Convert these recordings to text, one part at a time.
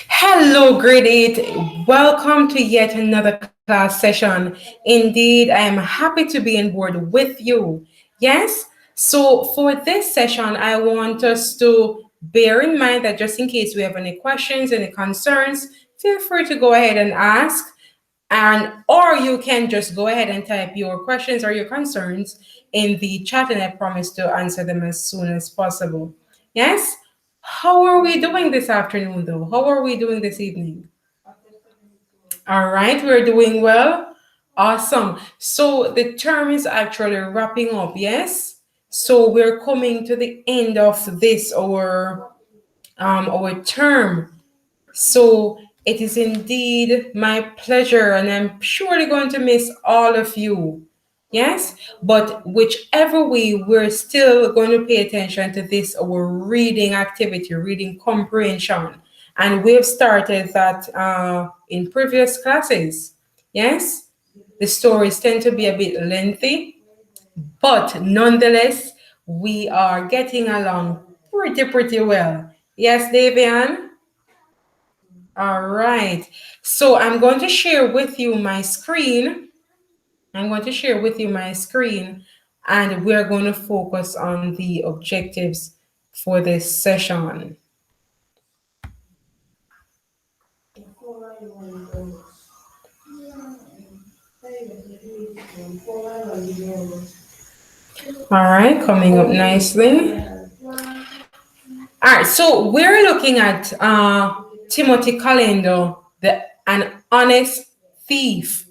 Hello, grade 8. Welcome to yet another class session. Indeed, I am happy to be on board with you. Yes? So, for this session, I want us to bear in mind that just in case we have any questions, any concerns, feel free to go ahead and ask. Or you can just go ahead and type your questions or your concerns in the chat, and I promise to answer them as soon as possible. Yes? How are we doing this afternoon, though? How are we doing this evening? All right, we're doing well. Awesome. So the term is actually wrapping up, yes? So we're coming to the end of this our term. So it is indeed my pleasure, and I'm surely going to miss all of you. Yes, but whichever way, we're still going to pay attention to this our reading activity, reading comprehension, and we've started that in previous classes. Yes, the stories tend to be a bit lengthy, but nonetheless, we are getting along pretty well. Yes, Davian? All right. So I'm going to share with you my screen. I'm going to share with you my screen, and we're going to focus on the objectives for this session. All right, coming up nicely. All right, so we're looking at Timothy Calendar, an honest thief.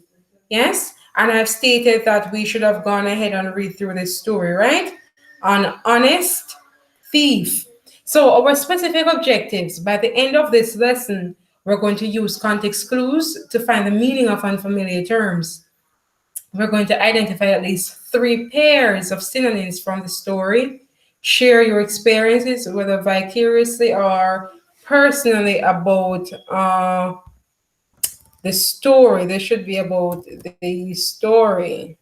Yes, and I've stated that we should have gone ahead and read through this story, right? An honest thief. So our specific objectives by the end of this lesson, we're going to use context clues to find the meaning of unfamiliar terms. We're going to identify at least 3 pairs of synonyms from the story, share your experiences, whether vicariously or personally, about the story. This should be about the story.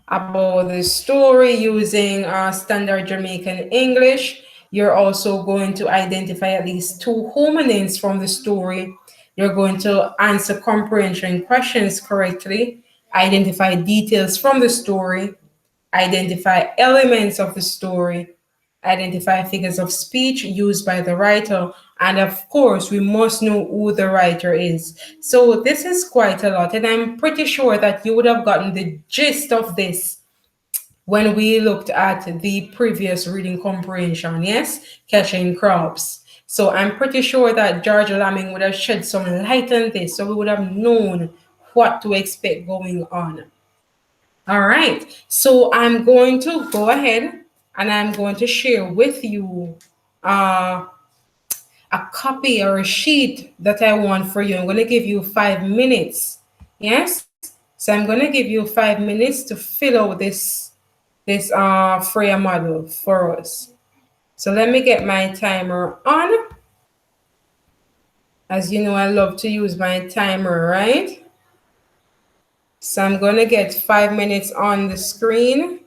About the story using standard Jamaican English. You're also going to identify at least 2 homonyms from the story. You're going to answer comprehension questions correctly, identify details from the story, identify elements of the story, identify figures of speech used by the writer, and of course, we must know who the writer is. So this is quite a lot, and I'm pretty sure that you would have gotten the gist of this when we looked at the previous reading comprehension, yes, catching crabs. So I'm pretty sure that George Lamming would have shed some light on this, so we would have known what to expect going on. All right, so I'm going to go ahead and I'm going to share with you a copy or a sheet that I want for you. I'm going to give you 5 minutes. Yes, so I'm going to give you 5 minutes to fill out this Freya model for us. So let me get my timer on. As you know, I love to use my timer, right? So I'm going to get 5 minutes on the screen.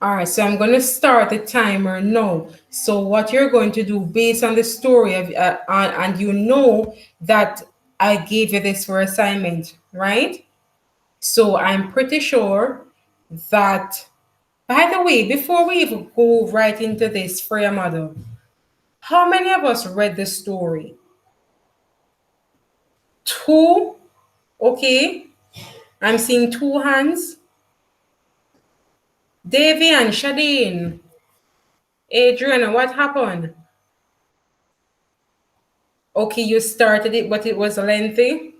All right, so I'm going to start the timer now. So what you're going to do based on the story of, and you know that I gave you this for assignment, right? So I'm pretty sure that, by the way, before we even go right into this Freya model, how many of us read the story? 2? Okay. I'm seeing 2 hands. Davy and Shadeen. Adriana, what happened? Okay, you started it, but it was lengthy.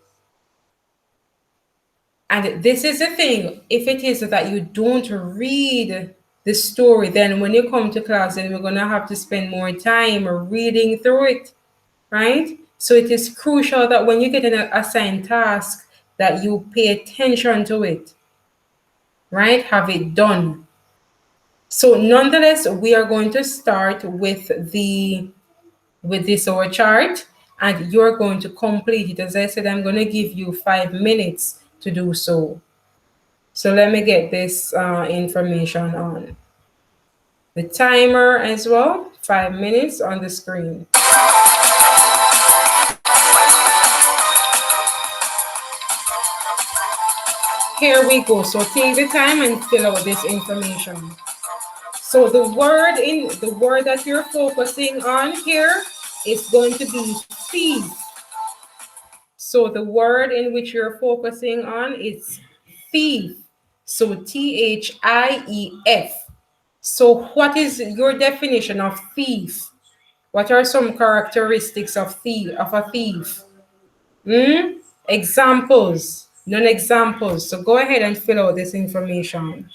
And this is the thing. If it is that you don't read the story, then when you come to class, then we're going to have to spend more time reading through it, right? So it is crucial that when you get an assigned task, that you pay attention to it, right? Have it done. So nonetheless, we are going to start with the with this our chart, and you're going to complete it. As I said, I'm going to give you 5 minutes to do so. So let me get this information on the timer as well. 5 minutes on the screen. Here we go. So take the time and fill out this information. So the word that you're focusing on here is going to be thief. So the word in which you're focusing on is thief. So THIEF. So what is your definition of thief? What are some characteristics of a thief? Examples, non-examples. So go ahead and fill out this information.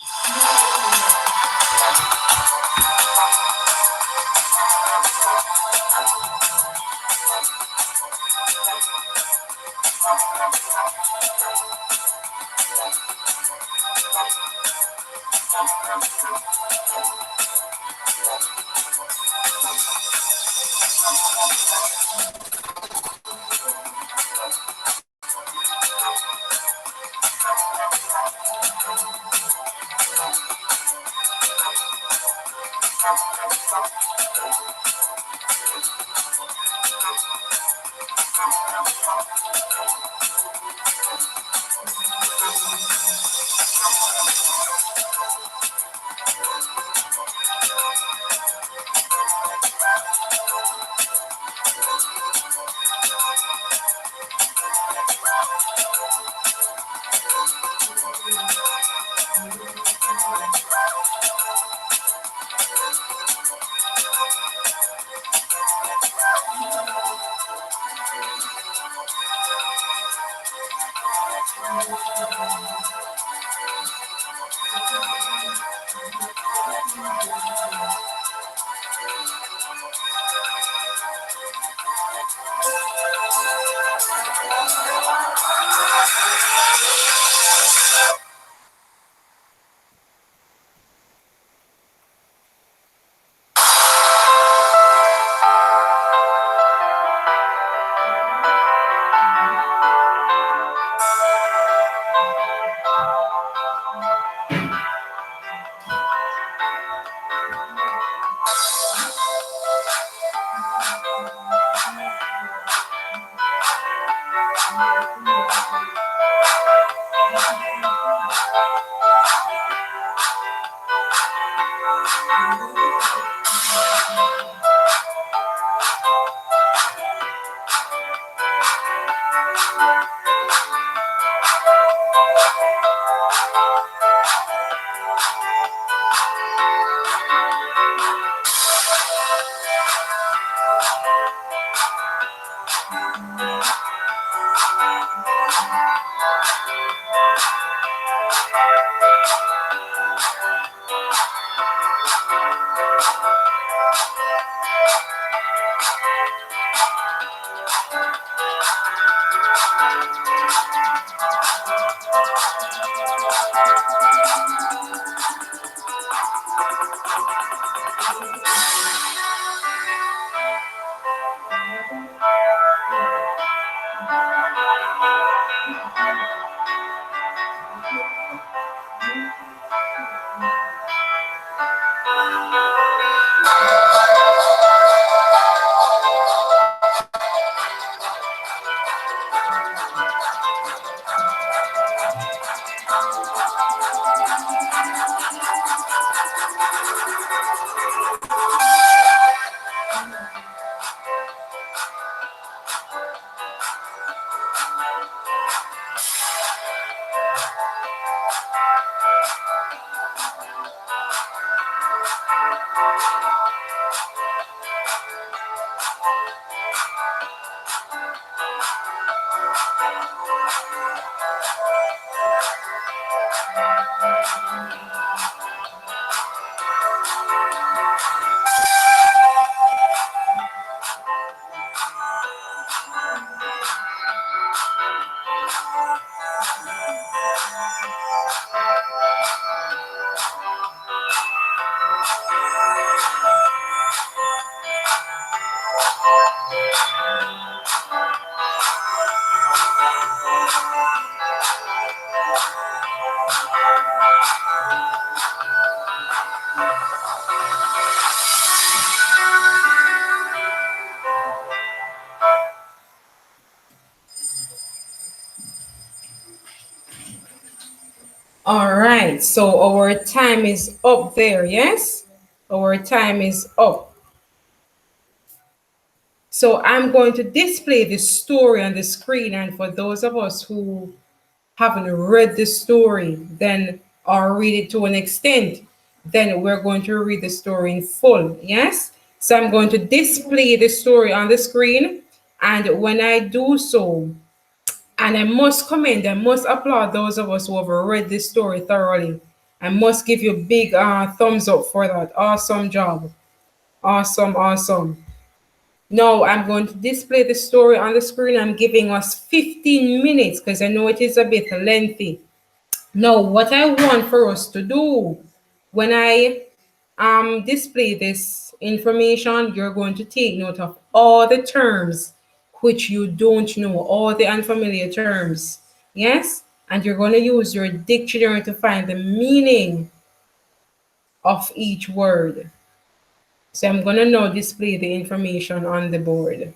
All right, so our time is up there, yes? Our time is up. So I'm going to display the story on the screen, and for those of us who haven't read the story, then or read it to an extent, then we're going to read the story in full. Yes? So I'm going to display the story on the screen, and when I do so, and I must applaud those of us who have read this story thoroughly. I must give you a big thumbs up for that. Awesome job. Awesome, awesome. Now I'm going to display the story on the screen. I'm giving us 15 minutes because I know it is a bit lengthy. Now, what I want for us to do when I display this information, you're going to take note of all the terms which you don't know, all the unfamiliar terms. Yes? And you're going to use your dictionary to find the meaning of each word. So I'm going to now display the information on the board.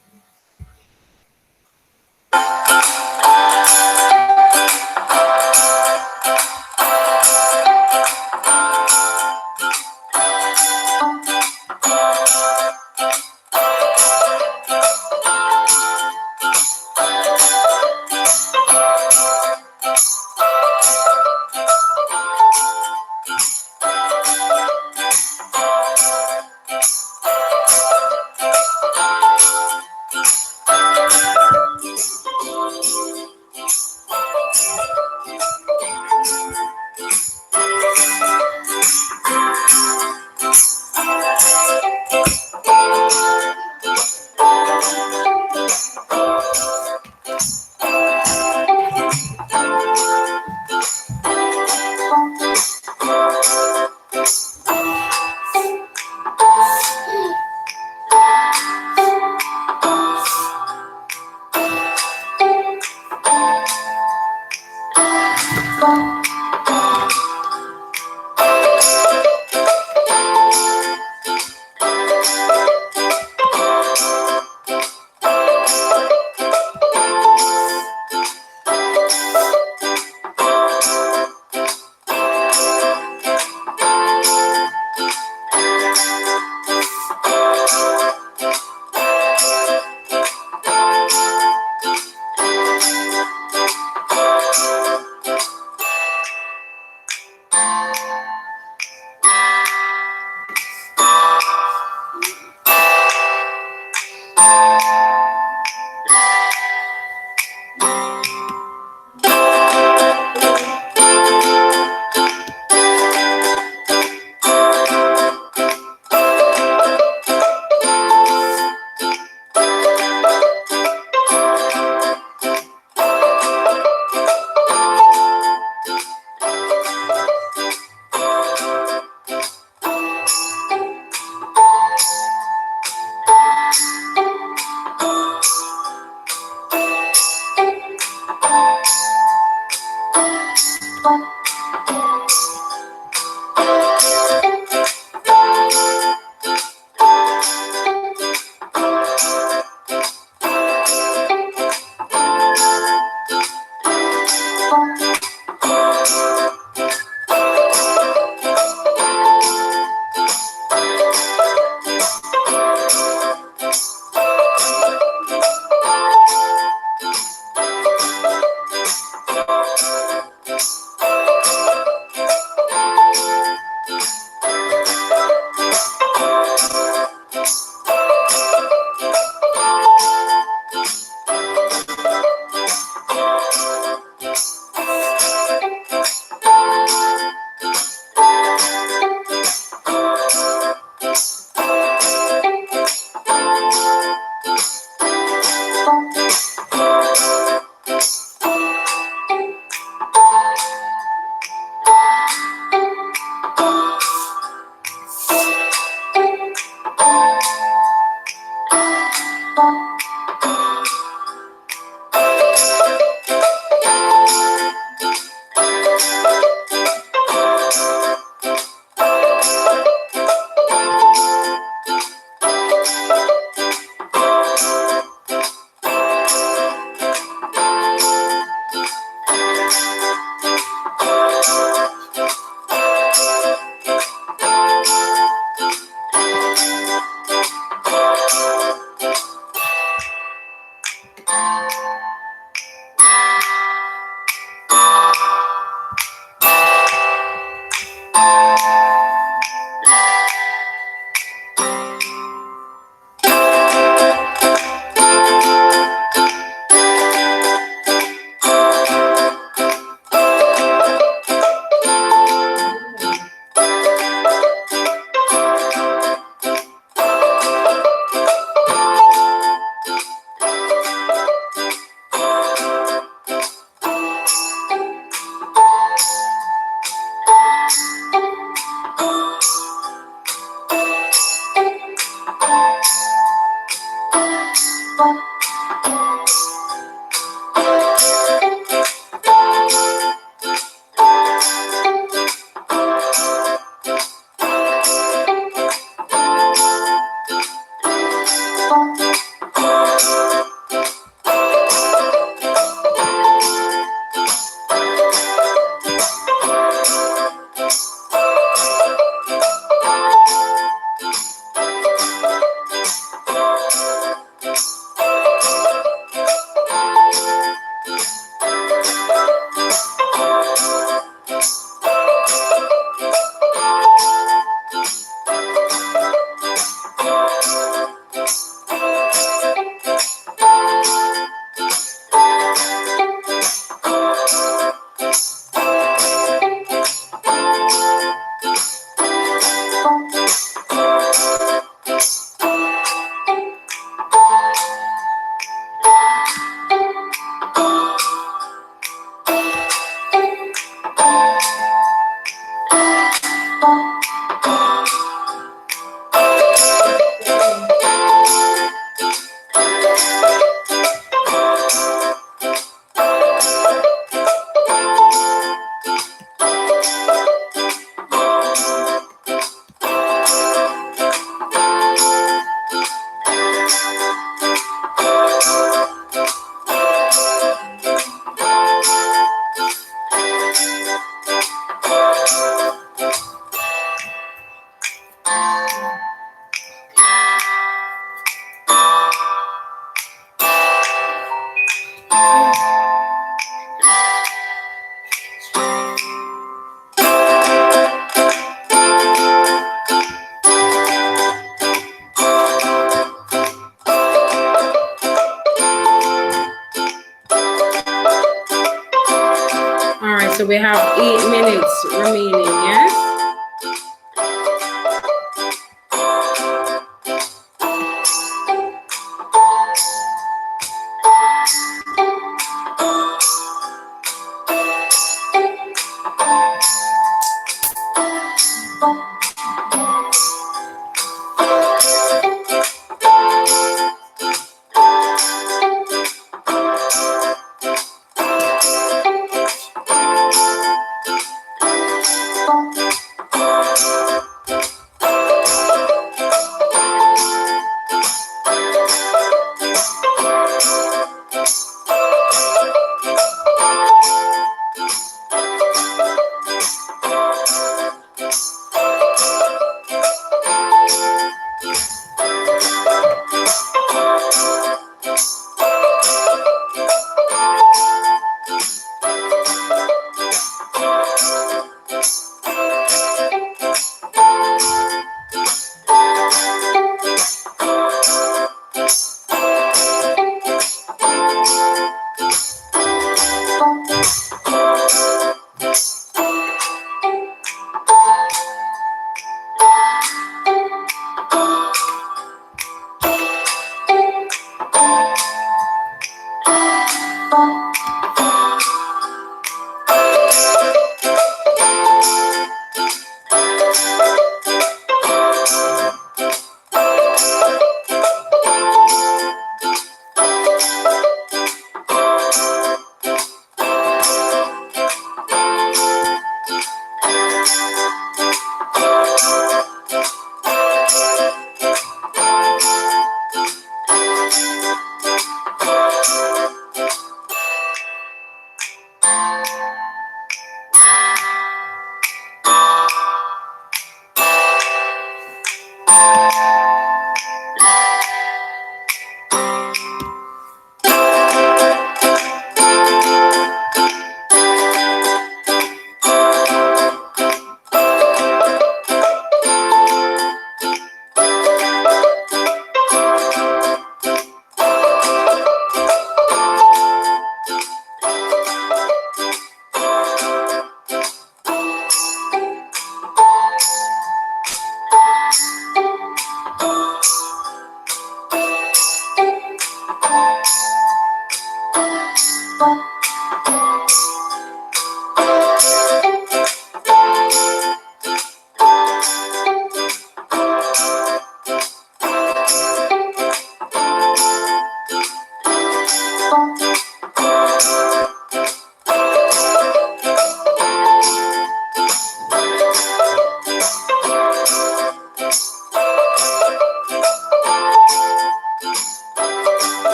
All right, so we have 8 minutes remaining, yes?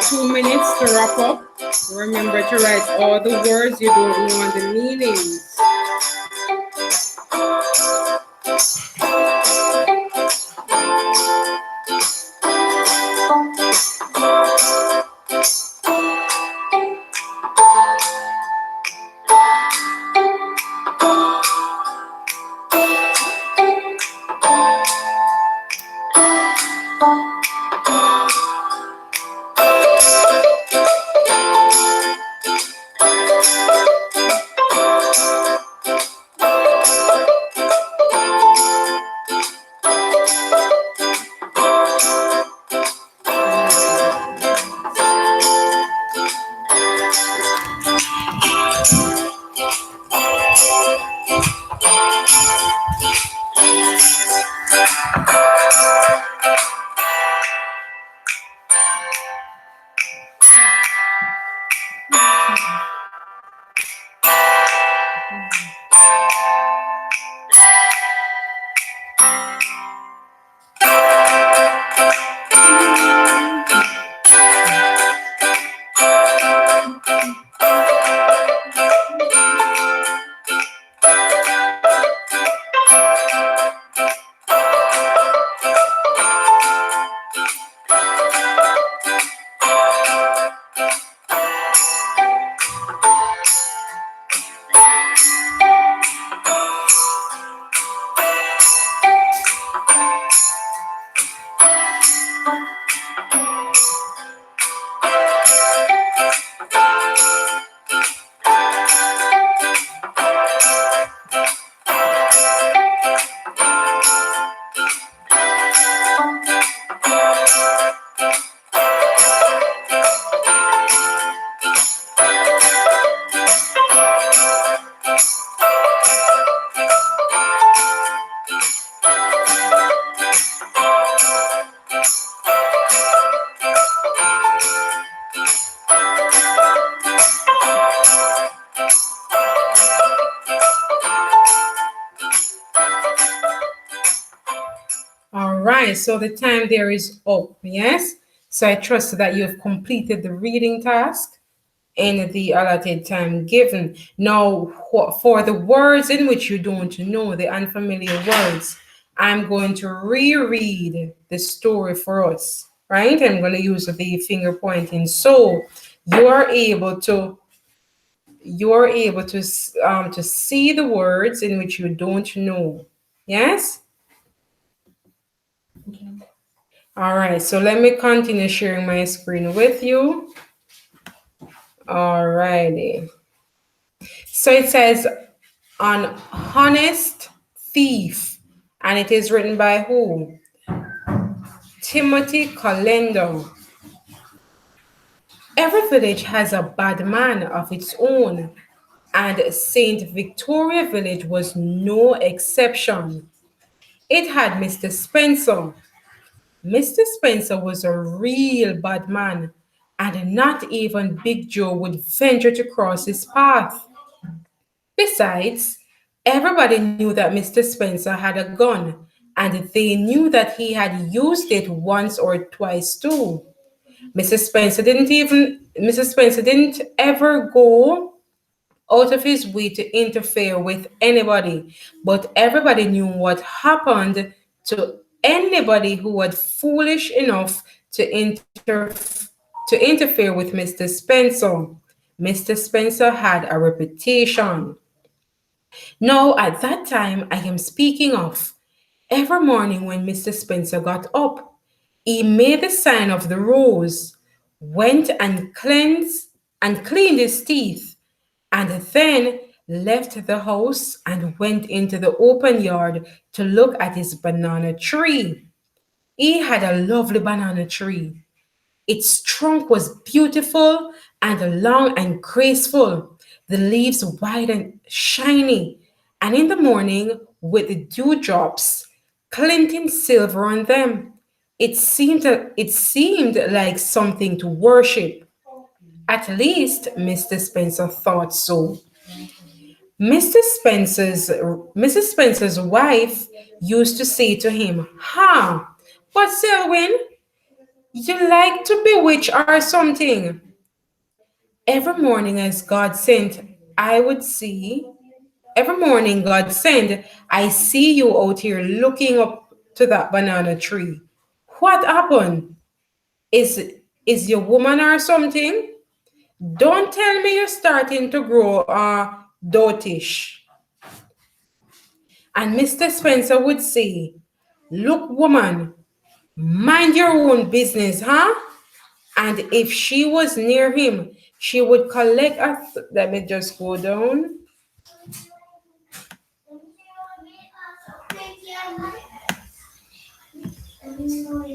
2 minutes to wrap up. Remember to write all the words you don't know and the meanings. All right, so the time there is up, yes? So I trust that you have completed the reading task in the allotted time given. Now, for the words in which you don't know, the unfamiliar words, I'm going to reread the story for us, right? I'm going to use the finger pointing. So you are able to to see the words in which you don't know. Yes? All right, so let me continue sharing my screen with you. All righty. So it says An Honest Thief, and it is written by who? Timothy Calendo. Every village has a bad man of its own, and St. Victoria Village was no exception. It had Mr. Spencer. Mr. Spencer was a real bad man, and not even Big Joe would venture to cross his path. Besides, everybody knew that Mr. Spencer had a gun, and they knew that he had used it once or twice too. Mrs. Spencer didn't ever go out of his way to interfere with anybody, but everybody knew what happened to anybody who was foolish enough to interfere with Mr. Spencer. Mr. Spencer had a reputation. Now, at that time I am speaking of, every morning when Mr. Spencer got up, he made the sign of the rose, went and cleaned his teeth, and then left the house and went into the open yard to look at his banana tree. He had a lovely banana tree. Its trunk was beautiful and long and graceful, the leaves white and shiny, and in the morning, with the dewdrops glinting silver on them, it seemed like something to worship. At least Mr. Spencer thought so. Mr. Spencer's Mrs. Spencer's wife used to say to him, "Ha, but Selwyn, You like to bewitch or something. Every morning, as God sent, I would see. Every morning, God sent, I see you out here looking up to that banana tree. What happened? Is is your woman or something? Don't tell me you're starting to grow dotish. And Mr. Spencer would say, look, woman, mind your own business, huh? And if she was near him, she would collect a. Let me just go down.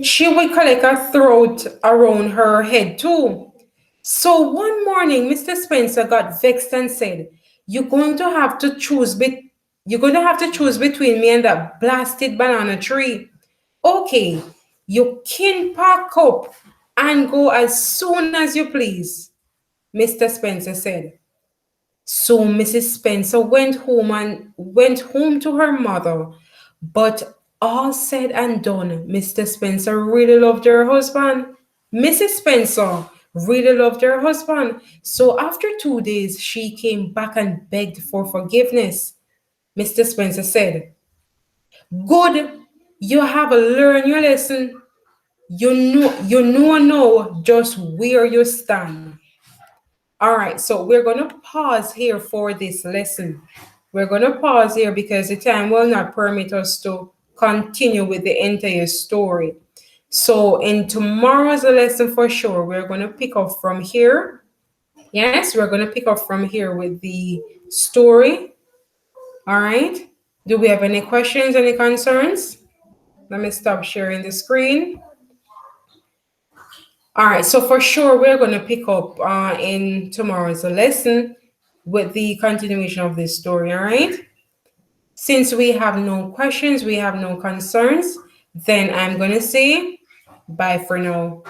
She would collect a throat around her head too. So one morning, Mr. Spencer got vexed and said, "You're going to have to choose you're going to have to choose between me and that blasted banana tree. Okay, you can pack up and go as soon as you please," Mr. Spencer said. So Mrs. Spencer went home to her mother. But all said and done, Mr. Spencer really loved her husband. Mrs. Spencer really loved her husband. So after 2 days, she came back and begged for forgiveness. Mr. Spencer said, "Good, you have learned your lesson. You know now just where you stand." All right, so we're going to pause here for this lesson. We're going to pause here because the time will not permit us to continue with the entire story. So, in tomorrow's lesson for sure, we're going to pick up from here. Yes, we're going to pick up from here with the story. All right. Do we have any questions, any concerns? Let me stop sharing the screen. All right, so for sure, we're going to pick up in tomorrow's lesson with the continuation of this story. All right. Since we have no questions, we have no concerns, then I'm going to say bye for now.